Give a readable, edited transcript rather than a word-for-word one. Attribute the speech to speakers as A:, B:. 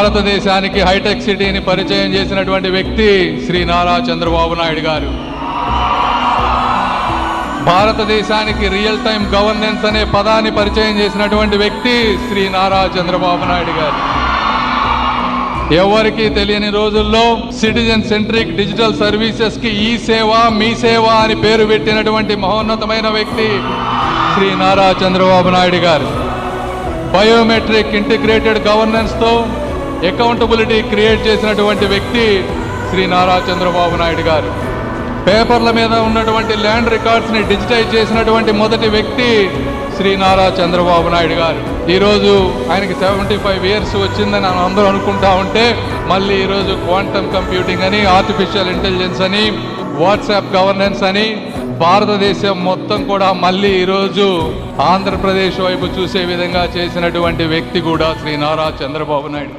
A: భారతదేశానికి హైటెక్ సిటీని పరిచయం చేసినటువంటి వ్యక్తి శ్రీ నారా చంద్రబాబు నాయుడు గారు. భారతదేశానికి రియల్ టైం గవర్నెన్స్ అనే పదాన్ని పరిచయం చేసినటువంటి వ్యక్తి శ్రీ నారా చంద్రబాబు నాయుడు గారు. ఎవరికి తెలియని రోజుల్లో సిటిజన్ సెంట్రిక్ డిజిటల్ సర్వీసెస్ కి ఈ సేవ మీ సేవ అని పేరు పెట్టినటువంటి మహోన్నతమైన వ్యక్తి శ్రీ నారా చంద్రబాబు నాయుడు గారు. బయోమెట్రిక్ ఇంటిగ్రేటెడ్ గవర్నెన్స్ తో అకౌంటబిలిటీ క్రియేట్ చేసినటువంటి వ్యక్తి శ్రీ నారా చంద్రబాబు నాయుడు గారు. పేపర్ల మీద ఉన్నటువంటి ల్యాండ్ రికార్డ్స్ ని డిజిటైజ్ చేసినటువంటి మొదటి వ్యక్తి శ్రీ నారా చంద్రబాబు నాయుడు గారు. ఈరోజు ఆయనకి 75 years వచ్చిందని అందరూ అనుకుంటా ఉంటే మళ్ళీ ఈరోజు క్వాంటమ్ కంప్యూటింగ్ అని, ఆర్టిఫిషియల్ ఇంటెలిజెన్స్ అని, వాట్సాప్ గవర్నెన్స్ అని భారతదేశం మొత్తం కూడా మళ్ళీ ఈరోజు ఆంధ్రప్రదేశ్ వైపు చూసే విధంగా చేసినటువంటి వ్యక్తి కూడా శ్రీ నారా చంద్రబాబు నాయుడు.